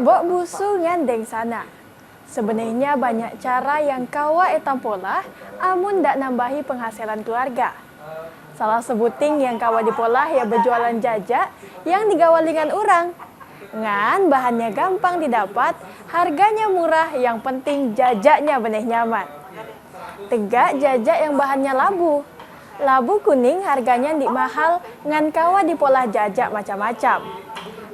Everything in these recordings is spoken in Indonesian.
Mbok busu ngandeng sana. Sebenarnya banyak cara yang kawa etam pola, amun ndak nambahi penghasilan keluarga. Salah sebuting yang kawa dipolah ya berjualan jajak yang digawalingan orang. Ngan bahannya gampang didapat, harganya murah, yang penting jajaknya benih nyaman. Tegak jajak yang bahannya labu. Labu kuning harganya ndik mahal, ngan kawa dipolah jajak macam-macam.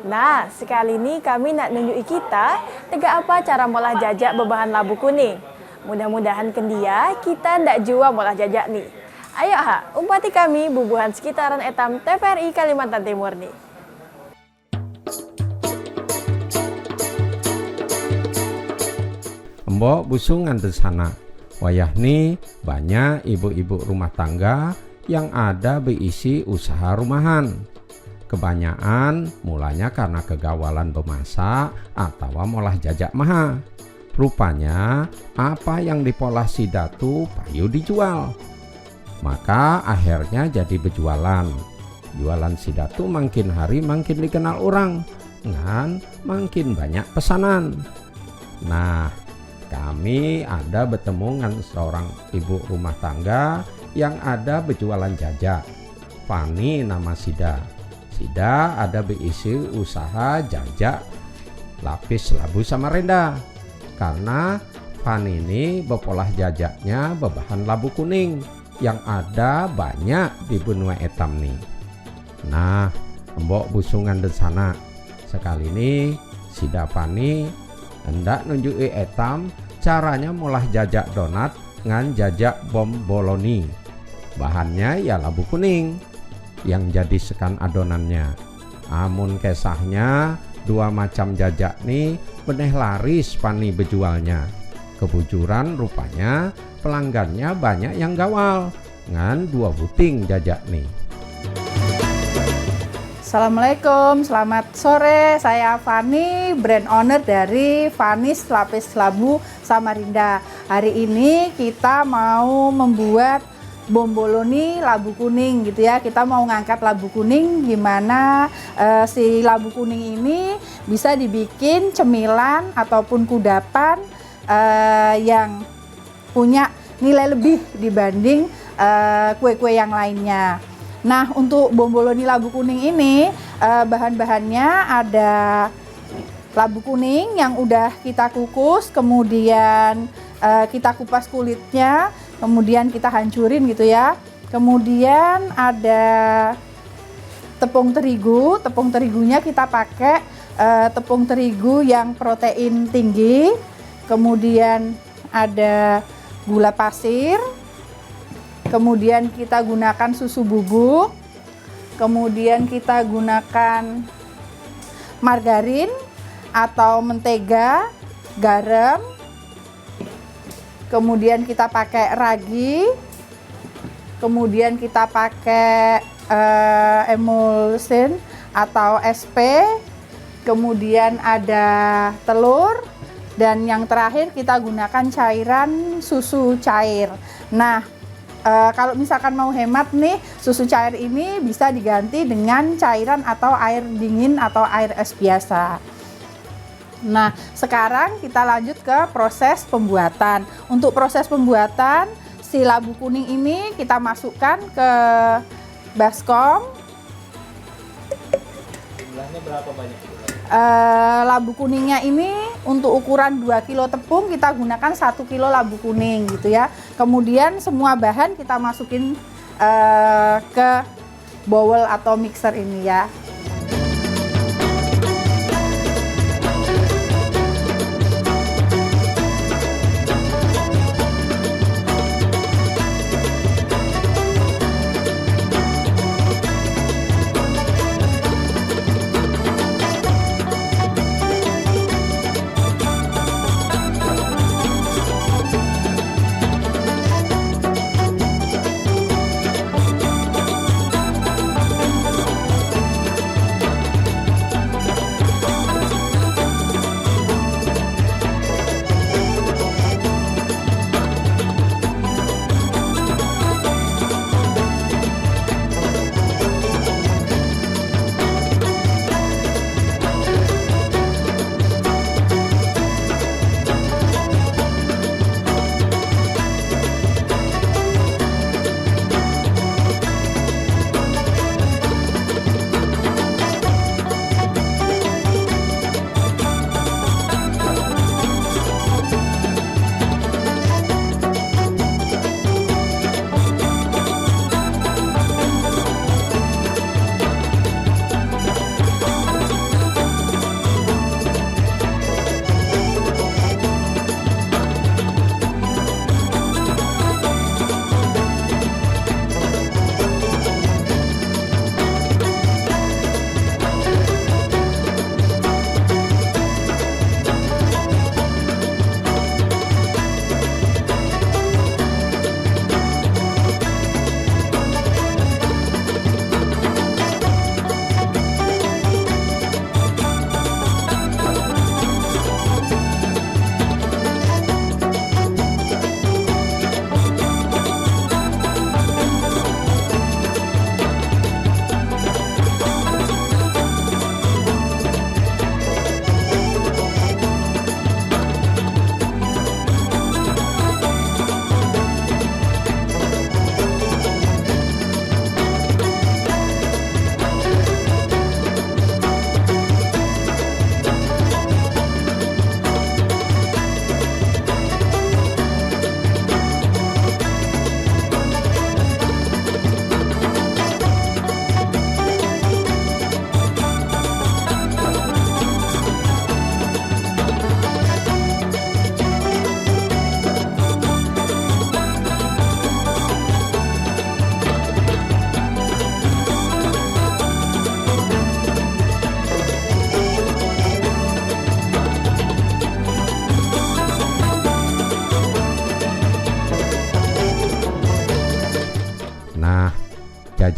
Nah, sekali ini kami nak nunjuki kita tegak apa cara molah jajak berbahan labu kuning. Mudah-mudahan kendia kita ndak jual molah jajak nih. Ayo umpati kami bubuhan sekitaran etam TVRI Kalimantan Timur nih. Mbok busungan di sana. Wayah nih banyak ibu-ibu rumah tangga yang ada berisi usaha rumahan. Kebanyakan mulanya karena kegawalan bemasak atau molah jajak maha. Rupanya apa yang dipolah si datu payu dijual. Maka akhirnya jadi berjualan. Jualan si datu makin hari makin dikenal orang, dan makin banyak pesanan. Nah, kami ada bertemu dengan seorang ibu rumah tangga yang ada berjualan jajak. Fani nama Sida. Sida ada berisi usaha jajak lapis labu Samarinda. Karena Fani ini berpolah jajaknya berbahan labu kuning yang ada banyak di benua etam nih. Nah, mbok busungan di sana. Sekali ini Sida Fani hendak nunjuki etam caranya molah jajak donat ngan jajak bom boloni. Bahannya ya labu kuning yang jadi sekan adonannya. Amun kesahnya dua macam jajak nih benih laris Fani berjualnya. Kebujuran rupanya pelanggannya banyak yang gawal ngan dua buting jajak nih. Assalamualaikum, selamat sore. Saya Fani, brand owner dari Fanis Lapis Labu Samarinda. Hari ini kita mau membuat bomboloni labu kuning gitu ya. Kita mau ngangkat labu kuning, gimana si labu kuning ini bisa dibikin cemilan ataupun kudapan yang punya nilai lebih dibanding kue-kue yang lainnya. Nah, untuk bomboloni labu kuning ini bahan-bahannya ada labu kuning yang udah kita kukus, kemudian kita kupas kulitnya, kemudian kita hancurin gitu ya. Kemudian ada tepung terigu. Tepung terigunya kita pakai tepung terigu yang protein tinggi. Kemudian ada gula pasir. Kemudian kita gunakan susu bubuk, kemudian kita gunakan margarin atau mentega, garam, kemudian kita pakai ragi, kemudian kita pakai emulsin atau SP, kemudian ada telur, dan yang terakhir kita gunakan cairan susu cair. Nah, kalau misalkan mau hemat nih, susu cair ini bisa diganti dengan cairan atau air dingin atau air es biasa. Nah, sekarang kita lanjut ke proses pembuatan. Untuk proses pembuatan, si labu kuning ini kita masukkan ke baskom. Jumlahnya berapa banyak? Labu kuningnya ini untuk ukuran 2 kilo tepung kita gunakan 1 kilo labu kuning gitu ya. Kemudian semua bahan kita masukin ke bowl atau mixer ini ya.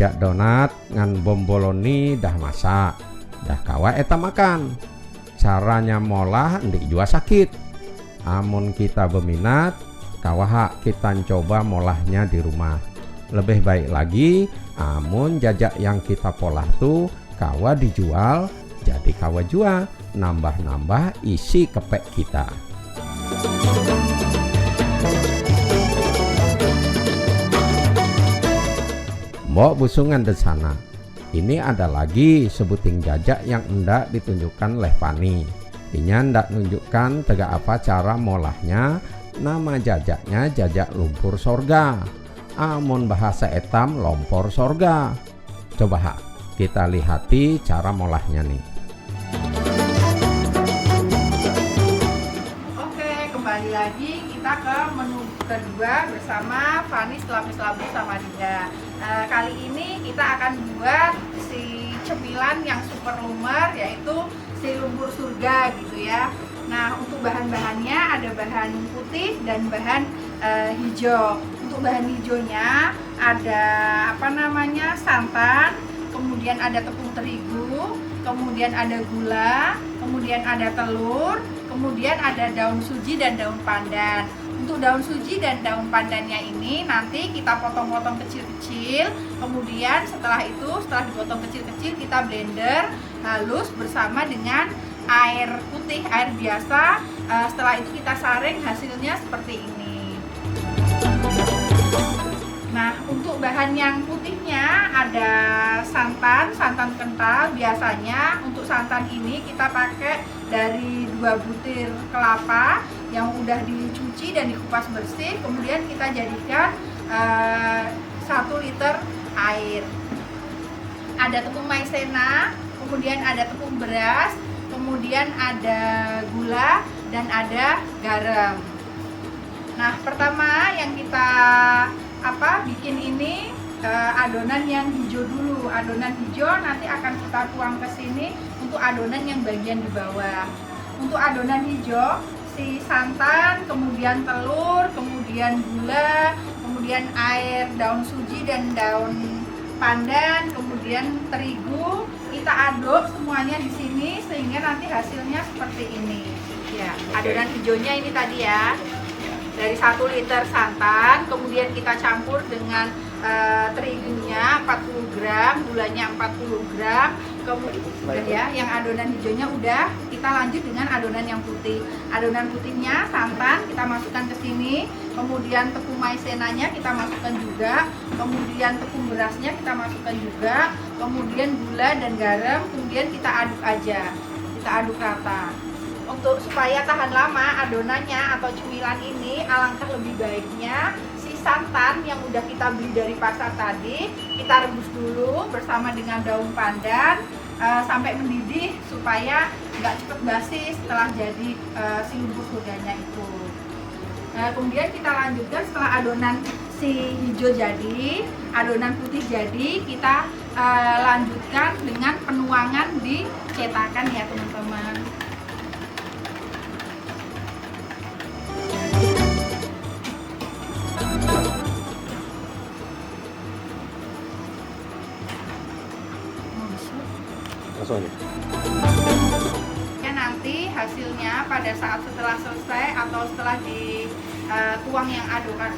jajak donat ngan bomboloni dah masak, dah kawa eta makan. Caranya molah ndik jua sakit. Amun kita berminat, kawa kita coba molahnya di rumah. Lebih baik lagi, amun jajak yang kita polah tuh kawa dijual, jadi kawa jua nambah-nambah isi kepek kita. Mbok busungan di sana. Ini ada lagi sebuting jajak yang hendak ditunjukkan oleh Fani. Inya hendak nunjukkan tegak apa cara molahnya. Nama jajaknya jajak lumpur sorga. Amun bahasa etam lompor sorga. Coba kita lihati cara molahnya nih. Oke, kembali lagi kita ke menu kedua bersama Fani Lapis Labu Samarinda. Kali ini kita akan buat si cemilan yang super lumer, yaitu si lumpur surga gitu ya. Nah, untuk bahan-bahannya ada bahan putih dan bahan hijau. Untuk bahan hijaunya ada santan, kemudian ada tepung terigu, kemudian ada gula, kemudian ada telur, kemudian ada daun suji dan daun pandan. Untuk daun suji dan daun pandannya ini nanti kita potong-potong kecil-kecil. Kemudian setelah dipotong kecil-kecil kita blender halus bersama dengan air putih, air biasa. Setelah itu kita saring, hasilnya seperti ini. Nah, untuk bahan yang putihnya ada santan kental. Biasanya untuk santan ini kita pakai dari 2 butir kelapa yang udah dicuci dan dikupas bersih. Kemudian kita jadikan 1 liter air. Ada tepung maizena, kemudian ada tepung beras, kemudian ada gula dan ada garam. Nah, pertama yang kita bikin ini adonan yang hijau dulu. Adonan hijau nanti akan kita tuang ke sini untuk adonan yang bagian di bawah. Untuk adonan hijau, si santan, kemudian telur, kemudian gula, kemudian air, daun suji dan daun pandan, kemudian terigu, kita aduk semuanya di sini sehingga nanti hasilnya seperti ini. Ya, adonan hijaunya ini tadi ya. Dari 1 liter santan, kemudian kita campur dengan terigunya 40 gram, gulanya 40 gram. Kemudian ya, yang adonan hijaunya udah, kita lanjut dengan adonan yang putih. Adonan putihnya santan kita masukkan ke sini, kemudian tepung maizenanya kita masukkan juga, kemudian tepung berasnya kita masukkan juga, kemudian gula dan garam, kemudian kita aduk aja, kita aduk rata. Untuk supaya tahan lama adonannya atau cemilan ini, alangkah lebih baiknya si santan yang udah kita beli dari pasar tadi kita rebus dulu bersama dengan daun pandan sampai mendidih supaya nggak cepet basi setelah jadi si lumpur surganya itu. Kemudian kita lanjutkan setelah adonan si hijau jadi, adonan putih jadi, kita lanjutkan dengan penuangan di cetakan ya teman-teman. Ya, nanti hasilnya pada saat setelah selesai atau setelah dituang yang adonan.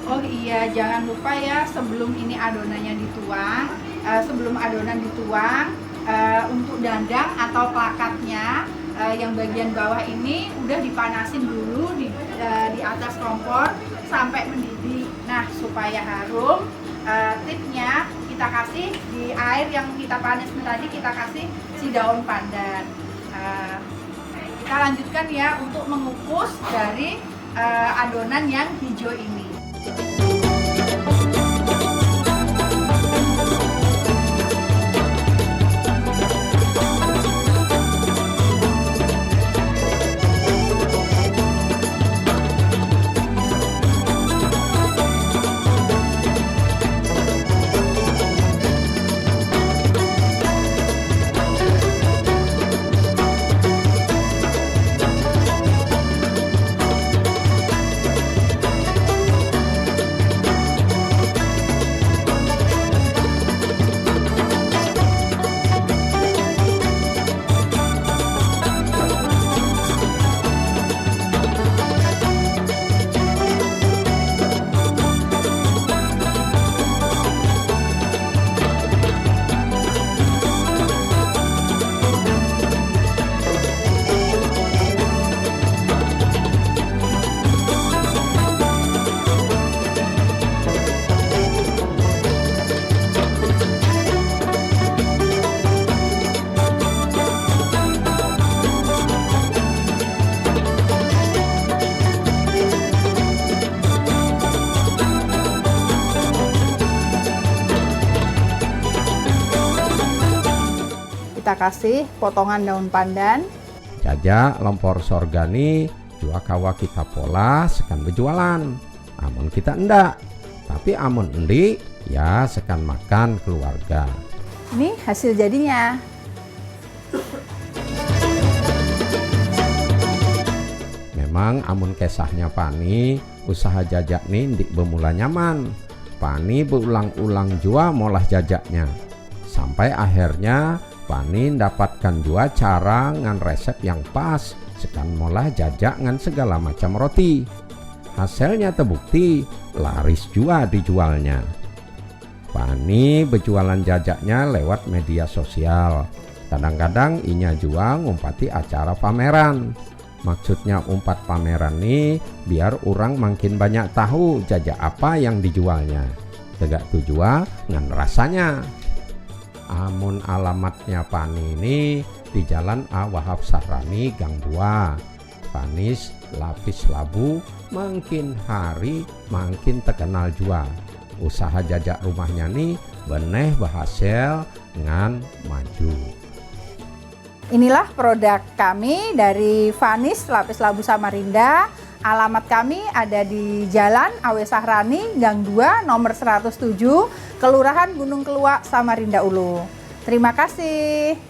Oh iya, jangan lupa ya sebelum ini adonannya dituang, sebelum adonan dituang, untuk dandang atau plakatnya yang bagian bawah ini udah dipanasin dulu di atas kompor sampai mendidih. Nah, supaya harum, tipsnya kita kasih di air yang kita panasin tadi, kita kasih si daun pandan. Kita lanjutkan ya untuk mengukus dari adonan yang hijau ini. kita kasih potongan daun pandan. Jajak lompor sorgani jua kawa kita pola sekan berjualan. Amun kita enggak, tapi amun endi ya sekan makan keluarga. Ini hasil jadinya. Memang amun kesahnya Pani, usaha jajak nih ndik bermula nyaman. Pani berulang-ulang jua molah jajaknya. Sampai akhirnya Pani dapatkan jua cara ngan resep yang pas sekan molah jajak ngan segala macam roti. Hasilnya terbukti laris jua dijualnya. Pani berjualan jajaknya lewat media sosial. Kadang-kadang inya jua ngumpati acara pameran. Maksudnya umpat pameran nih biar orang makin banyak tahu jajak apa yang dijualnya. Tegak tujuan ngan rasanya. Amun alamatnya Pani ini di Jalan A. Wahab Sahrani Gang 2. Vanis Lapis Labu makin hari makin terkenal jua. Usaha jajak rumahnya nih beneh berhasil ngan maju. Inilah produk kami dari Vanis Lapis Labu Samarinda. Alamat kami ada di Jalan A.W. Sahrani Gang 2 nomor 107, Kelurahan Gunung Keluak, Samarinda Ulu. Terima kasih.